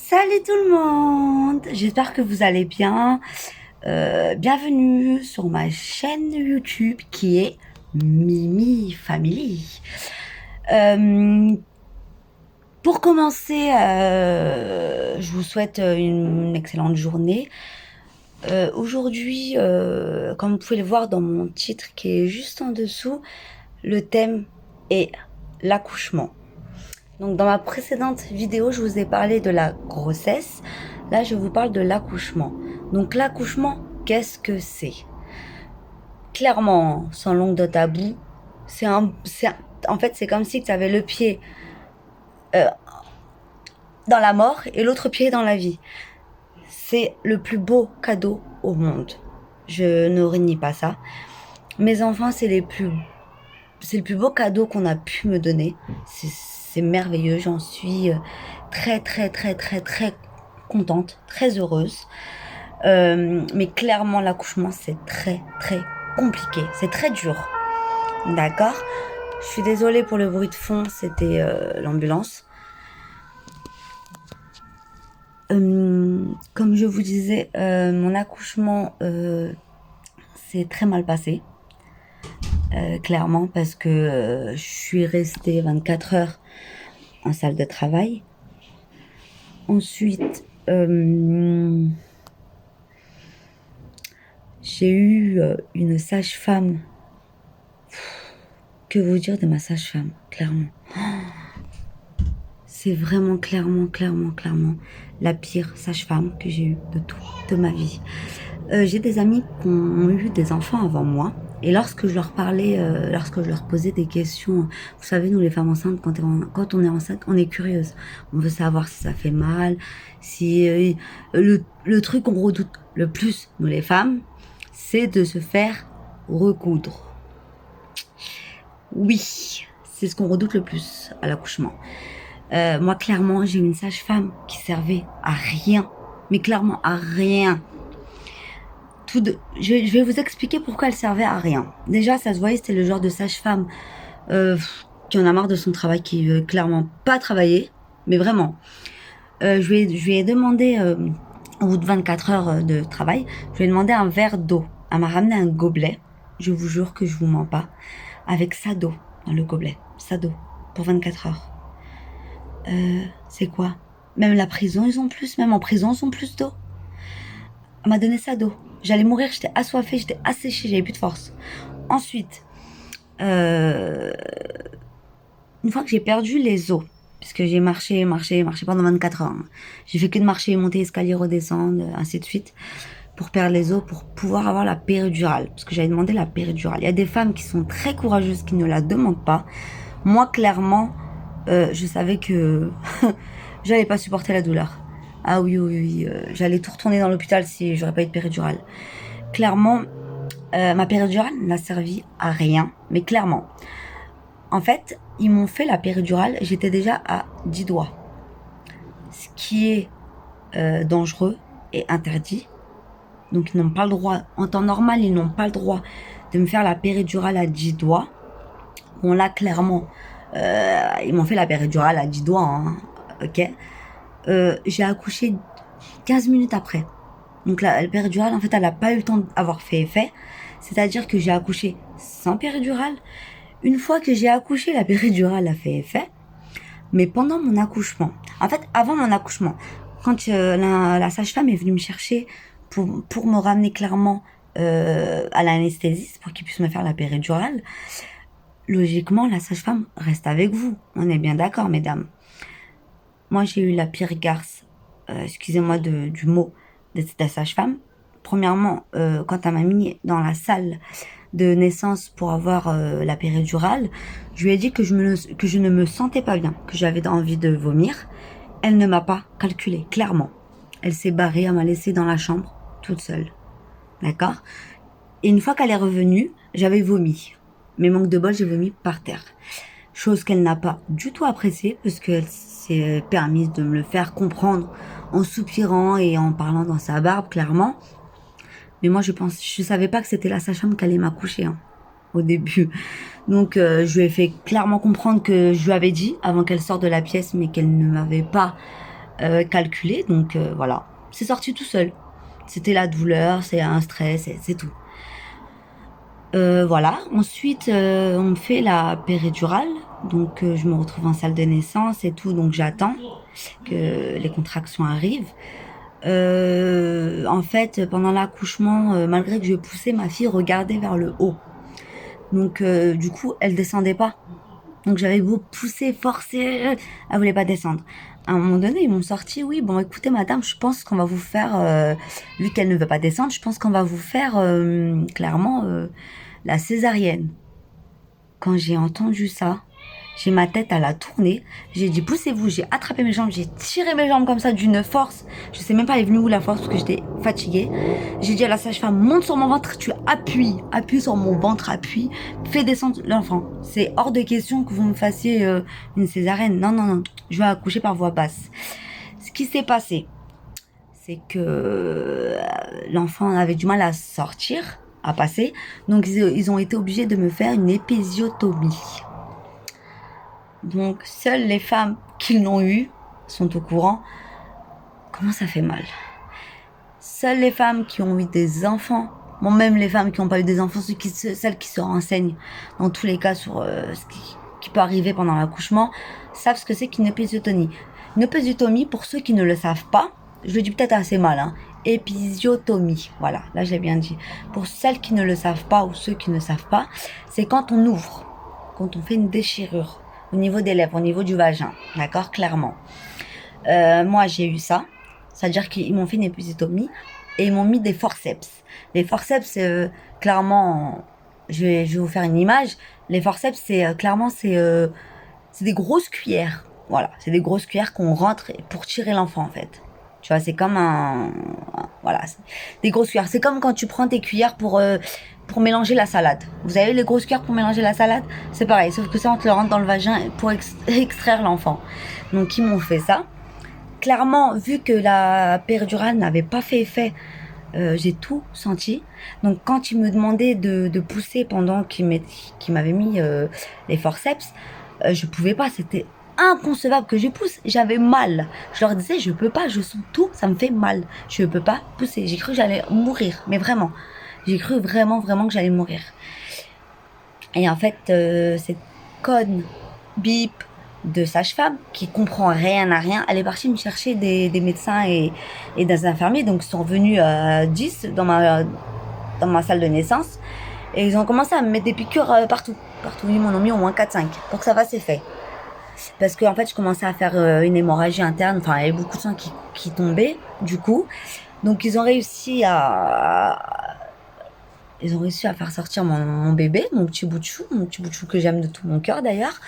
Salut tout le monde, j'espère que vous allez bien. Bienvenue sur ma chaîne YouTube qui est Mimi Family. Euh, pour commencer, je vous souhaite une excellente journée. Aujourd'hui, comme vous pouvez le voir dans mon titre qui est juste en dessous, le thème est l'accouchement. Donc dans ma précédente vidéo, je vous ai parlé de la grossesse. Là, je vous parle de l'accouchement. Donc l'accouchement, qu'est-ce que c'est? Clairement, sans langue de tabou, en fait, c'est comme si tu avais le pied euh, dans la mort et l'autre pied dans la vie. C'est le plus beau cadeau au monde. Je ne renie pas ça. Mes enfants, c'est le plus beau cadeau qu'on a pu me donner. C'est merveilleux. J'en suis très, très, très, très, très contente, très heureuse. Mais clairement, l'accouchement, c'est très, très compliqué. C'est très dur. D'accord? Je suis désolée pour le bruit de fond. C'était l'ambulance. Comme je vous disais, mon accouchement s'est très mal passé. Clairement, parce que je suis restée 24 heures en salle de travail. Ensuite, j'ai eu une sage-femme. Que vous dire de ma sage-femme, clairement. C'est vraiment clairement la pire sage-femme que j'ai eue de ma vie. J'ai des amis qui ont eu des enfants avant moi. Et lorsque je leur parlais, lorsque je leur posais des questions, vous savez, nous les femmes enceintes, quand on est enceinte, on est curieuse. On veut savoir si ça fait mal, si le truc qu'on redoute le plus, nous les femmes, c'est de se faire recoudre. Oui, c'est ce qu'on redoute le plus à l'accouchement. Moi, clairement, j'ai une sage-femme qui servait à rien, mais clairement à rien. Je vais vous expliquer pourquoi elle servait à rien. Déjà, ça se voyait, c'était le genre de sage-femme qui en a marre de son travail, qui veut clairement pas travailler, mais vraiment. Je lui ai demandé, au bout de 24 heures de travail, je lui ai demandé un verre d'eau. Elle m'a ramené un gobelet, je vous jure que je vous mens pas, avec sa d'eau dans le gobelet. Sa d'eau, pour 24 heures. C'est quoi? Même la prison, ils ont plus. Même en prison, ils ont plus d'eau. Elle m'a donné sa d'eau. J'allais mourir, j'étais assoiffée, j'étais asséchée, j'avais plus de force. Ensuite, une fois que j'ai perdu les os, puisque j'ai marché pendant 24 heures. Hein. J'ai fait que de marcher, monter, escalier, redescendre, ainsi de suite, pour perdre les os, pour pouvoir avoir la péridurale. Parce que j'avais demandé la péridurale. Il y a des femmes qui sont très courageuses, qui ne la demandent pas. Moi, clairement, je savais que j'allais pas supporter la douleur. Ah oui, j'allais tout retourner dans l'hôpital si j'aurais pas eu de péridurale. Clairement, ma péridurale n'a servi à rien, mais clairement. En fait, ils m'ont fait la péridurale, j'étais déjà à 10 doigts. Ce qui est dangereux et interdit. Donc ils n'ont pas le droit, en temps normal, ils n'ont pas le droit de me faire la péridurale à 10 doigts. Bon là, clairement, ils m'ont fait la péridurale à 10 doigts, hein, ok. J'ai accouché 15 minutes après. Donc la péridurale, en fait, elle n'a pas eu le temps d'avoir fait effet. C'est-à-dire que j'ai accouché sans péridurale. Une fois que j'ai accouché, la péridurale a fait effet. Mais pendant mon accouchement, en fait, avant mon accouchement, quand la sage-femme est venue me chercher pour me ramener clairement à l'anesthésiste, pour qu'il puisse me faire la péridurale, logiquement, la sage-femme reste avec vous. On est bien d'accord, mesdames. Moi, j'ai eu la pire garce, excusez-moi du mot, de la sage-femme. Premièrement, quand elle m'a mis dans la salle de naissance pour avoir la péridurale, je lui ai dit que je ne me sentais pas bien, que j'avais envie de vomir. Elle ne m'a pas calculé, clairement. Elle s'est barrée, elle m'a laissée dans la chambre, toute seule. D'accord? Et une fois qu'elle est revenue, j'avais vomi. Mais manque de bol, j'ai vomi par terre. Chose qu'elle n'a pas du tout appréciée, parce qu'elle s'est permise de me le faire comprendre en soupirant et en parlant dans sa barbe, clairement. Mais moi, je savais pas que c'était la sage-femme qui allait m'accoucher, hein, au début. Donc, je lui ai fait clairement comprendre que je lui avais dit, avant qu'elle sorte de la pièce, mais qu'elle ne m'avait pas calculé, donc voilà. C'est sorti tout seul. C'était la douleur, c'est un stress, c'est tout. Voilà. Ensuite, on me fait la péridurale. Donc, je me retrouve en salle de naissance et tout. Donc, j'attends que les contractions arrivent. En fait, pendant l'accouchement, malgré que je poussais, ma fille regardait vers le haut. Donc, du coup, elle descendait pas. Donc, j'avais beau pousser, forcer, elle voulait pas descendre. À un moment donné, ils m'ont sorti, oui, bon, écoutez, madame, je pense qu'on va vous faire, vu qu'elle ne veut pas descendre, je pense qu'on va vous faire clairement la césarienne. Quand j'ai entendu ça, j'ai ma tête à la tournée. J'ai dit poussez-vous. J'ai attrapé mes jambes. J'ai tiré mes jambes comme ça d'une force. Je sais même pas elle est venue où la force parce que j'étais fatiguée. J'ai dit à la sage-femme monte sur mon ventre. Tu appuies. Appuie sur mon ventre. Appuie. Fais descendre l'enfant. C'est hors de question que vous me fassiez une césarienne. Non, non, non. Je vais accoucher par voie basse. Ce qui s'est passé, c'est que l'enfant avait du mal à sortir, à passer. Donc ils ont été obligés de me faire une épisiotomie. Donc, seules les femmes qui l'ont eu sont au courant. Comment ça fait mal. Seules les femmes qui ont eu des enfants, bon, même les femmes qui n'ont pas eu des enfants, celles qui se renseignent dans tous les cas sur ce qui peut arriver pendant l'accouchement, savent ce que c'est qu'une épisiotomie. Une épisiotomie, pour ceux qui ne le savent pas, je le dis peut-être assez mal, hein, épisiotomie, voilà, là je l'ai bien dit. Pour celles qui ne le savent pas ou ceux qui ne savent pas, c'est quand on ouvre, quand on fait une déchirure au niveau des lèvres, au niveau du vagin, d'accord, clairement. Moi, j'ai eu ça, c'est-à-dire qu'ils m'ont fait une épisiotomie et ils m'ont mis des forceps. Les forceps, clairement, je vais vous faire une image. Les forceps, clairement, c'est des grosses cuillères. Voilà, c'est des grosses cuillères qu'on rentre pour tirer l'enfant, en fait. Tu vois, c'est comme voilà, des grosses cuillères. C'est comme quand tu prends tes cuillères pour mélanger la salade. Vous avez les grosses cuillères pour mélanger la salade? C'est pareil, sauf que ça, on te le rentre dans le vagin pour extraire l'enfant. Donc, ils m'ont fait ça. Clairement, vu que la péridurale n'avait pas fait effet, j'ai tout senti. Donc, quand ils me demandaient de pousser pendant qu'ils m'avaient mis les forceps, je pouvais pas. C'était inconcevable que je pousse. J'avais mal. Je leur disais, je peux pas, je sens tout, ça me fait mal. Je peux pas pousser. J'ai cru que j'allais mourir, mais vraiment. J'ai cru vraiment, vraiment que j'allais mourir. Et en fait, cette conne bip de sage-femme qui comprend rien à rien, elle est partie me chercher des médecins et des infirmiers. Donc, ils sont venus à 10 dans ma salle de naissance. Et ils ont commencé à me mettre des piqûres partout. Partout, ils m'en ont mis au moins 4-5 pour que ça fasse effet. Parce que en fait, je commençais à faire une hémorragie interne. Enfin, il y avait beaucoup de sang qui tombait, du coup. Donc, ils ont réussi à faire sortir mon bébé, mon petit bout de chou que j'aime de tout mon cœur d'ailleurs.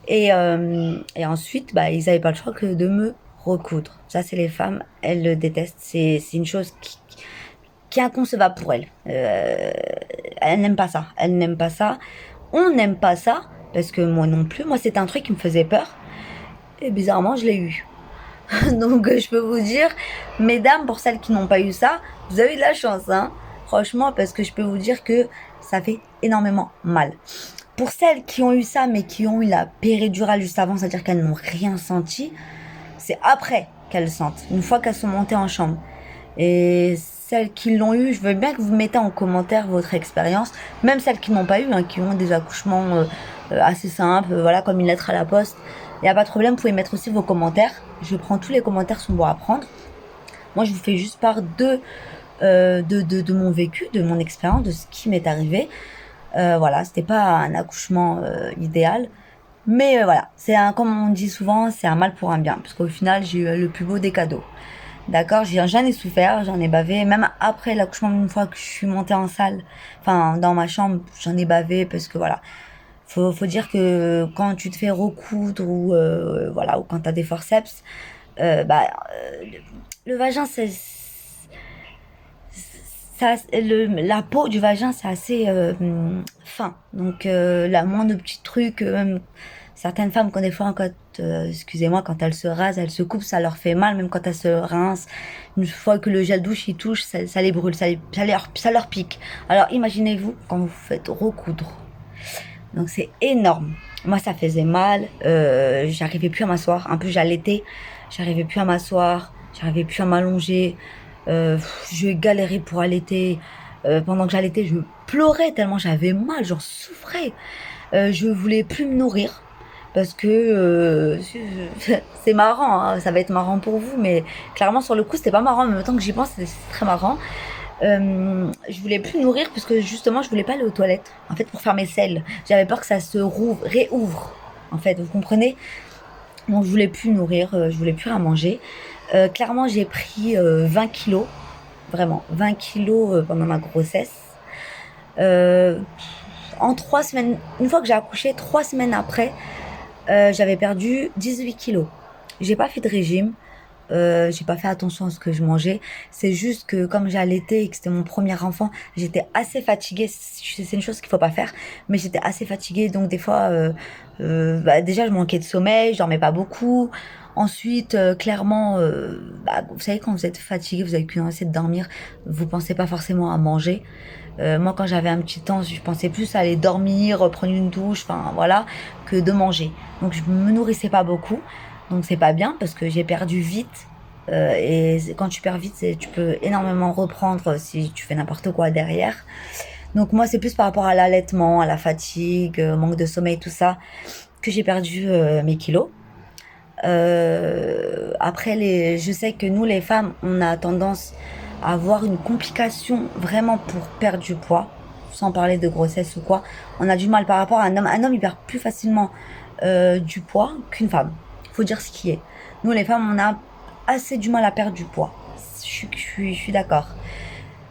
Et ensuite, bah, ils n'avaient pas le choix que de me recoudre. Ça, c'est les femmes, elles le détestent. C'est une chose qui est inconcevable pour elles. Elles n'aiment pas ça. Elles n'aiment pas ça. On n'aime pas ça, parce que moi non plus. Moi, c'est un truc qui me faisait peur. Et bizarrement, je l'ai eu. Donc, je peux vous dire, mesdames, pour celles qui n'ont pas eu ça, vous avez eu de la chance, hein. Franchement, parce que je peux vous dire que ça fait énormément mal. Pour celles qui ont eu ça, mais qui ont eu la péridurale juste avant, c'est-à-dire qu'elles n'ont rien senti, c'est après qu'elles sentent, une fois qu'elles sont montées en chambre. Et celles qui l'ont eu, je veux bien que vous mettez en commentaire votre expérience, même celles qui n'ont pas eu, hein, qui ont des accouchements assez simples, voilà, comme une lettre à la poste. Il n'y a pas de problème, vous pouvez mettre aussi vos commentaires. Je prends tous les commentaires, sont bons à prendre. Moi, je vous fais juste part de mon vécu, de mon expérience, de ce qui m'est arrivé. Voilà, c'était pas un accouchement idéal, mais voilà, comme on dit souvent, c'est un mal pour un bien, parce qu'au final, j'ai eu le plus beau des cadeaux. D'accord, j'en ai souffert, j'en ai bavé, même après l'accouchement, une fois que je suis montée en salle, enfin dans ma chambre, j'en ai bavé, parce que voilà, faut dire que quand tu te fais recoudre ou voilà, ou quand t'as des forceps, le vagin, la peau du vagin, c'est assez fin. Donc, la moindre petit truc, même certaines femmes, quand des fois, excusez-moi, quand elles se rasent, elles se coupent, ça leur fait mal, même quand elles se rincent. Une fois que le gel douche, il touche, ça les brûle, ça leur pique. Alors, imaginez-vous quand vous faites recoudre. Donc, c'est énorme. Moi, ça faisait mal. J'arrivais plus à m'asseoir. Un peu, j'allaitais. j'arrivais plus à m'asseoir, j'arrivais plus à m'allonger, je galérais pour allaiter. Pendant que j'allaitais, je pleurais tellement j'avais mal, j'en souffrais. Je voulais plus me nourrir parce que c'est marrant, hein, ça va être marrant pour vous, mais clairement sur le coup c'était pas marrant, mais autant que j'y pense c'est très marrant. Je voulais plus me nourrir parce que justement je voulais pas aller aux toilettes en fait pour faire mes selles. J'avais peur que ça se réouvre en fait, vous comprenez? Donc je voulais plus nourrir, je voulais plus rien manger. Clairement j'ai pris 20 kilos, vraiment 20 kilos pendant ma grossesse. Euh, En 3 semaines, une fois que j'ai accouché, 3 semaines après, j'avais perdu 18 kilos. J'ai pas fait de régime, j'ai pas fait attention à ce que je mangeais. C'est juste que comme j'ai allaité et que c'était mon premier enfant, j'étais assez fatiguée. C'est une chose qu'il faut pas faire, mais j'étais assez fatiguée. Donc des fois, déjà je manquais de sommeil, je dormais pas beaucoup. Ensuite, clairement, vous savez quand vous êtes fatigué, vous avez qu'une envie de dormir, vous pensez pas forcément à manger. Moi, quand j'avais un petit temps, je pensais plus à aller dormir, prendre une douche, enfin voilà, que de manger. Donc je me nourrissais pas beaucoup. Donc c'est pas bien parce que j'ai perdu vite. Quand tu perds vite, tu peux énormément reprendre si tu fais n'importe quoi derrière. Donc moi, c'est plus par rapport à l'allaitement, à la fatigue, manque de sommeil, tout ça, que j'ai perdu mes kilos. Après, je sais que nous, les femmes, on a tendance à avoir une complication vraiment pour perdre du poids, sans parler de grossesse ou quoi. On a du mal par rapport à un homme. Un homme, il perd plus facilement du poids qu'une femme. Faut dire ce qui est. Nous, les femmes, on a assez du mal à perdre du poids. Je suis d'accord.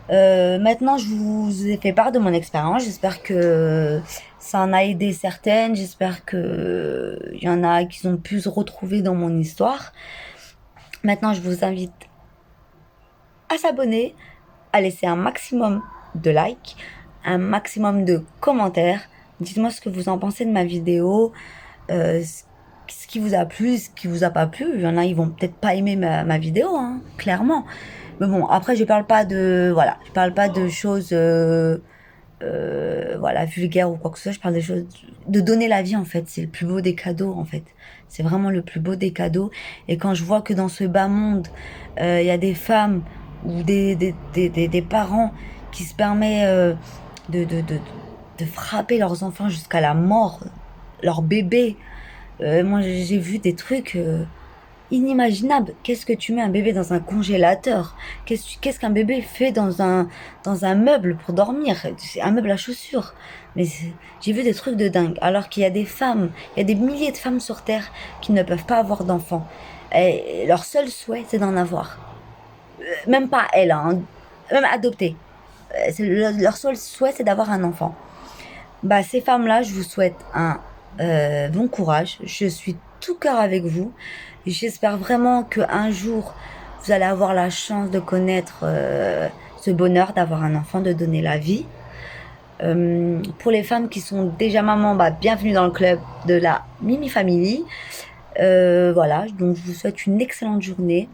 Maintenant, je vous ai fait part de mon expérience. J'espère que ça en a aidé certaines. J'espère que il y en a qui ont pu se retrouver dans mon histoire. Maintenant, je vous invite à s'abonner, à laisser un maximum de likes, un maximum de commentaires. Dites-moi ce que vous en pensez de ma vidéo, ce qui vous a plu, ce qui vous a pas plu. Il y en a, ils vont peut-être pas aimer ma vidéo, hein, clairement. Mais bon, après, je parle pas de choses, voilà, vulgaires ou quoi que ce soit. Je parle des choses, de donner la vie, en fait. C'est le plus beau des cadeaux, en fait. C'est vraiment le plus beau des cadeaux. Et quand je vois que dans ce bas monde, il y a des femmes ou des parents qui se permettent de, de, de, de frapper leurs enfants jusqu'à la mort, leurs bébés. Moi, j'ai vu des trucs inimaginables. Qu'est-ce que tu mets un bébé dans un congélateur? Qu'est-ce qu'un bébé fait dans un meuble pour dormir? C'est un meuble à chaussures. J'ai vu des trucs de dingue. Alors qu'il y a des femmes, il y a des milliers de femmes sur Terre qui ne peuvent pas avoir d'enfants. Et leur seul souhait, c'est d'en avoir. Même pas elles, hein, même adopter. Leur seul souhait, c'est d'avoir un enfant. Bah, ces femmes-là, je vous souhaite un bon courage. Je suis tout cœur avec vous. J'espère vraiment qu'un jour, vous allez avoir la chance de connaître ce bonheur d'avoir un enfant, de donner la vie. Pour les femmes qui sont déjà mamans, bah, bienvenue dans le club de la Mimi Family. Voilà, donc je vous souhaite une excellente journée.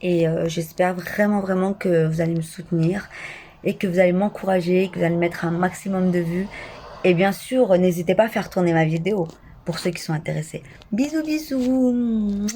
Et j'espère vraiment, vraiment que vous allez me soutenir et que vous allez m'encourager, que vous allez mettre un maximum de vues. Et bien sûr, n'hésitez pas à faire tourner ma vidéo pour ceux qui sont intéressés. Bisous, bisous.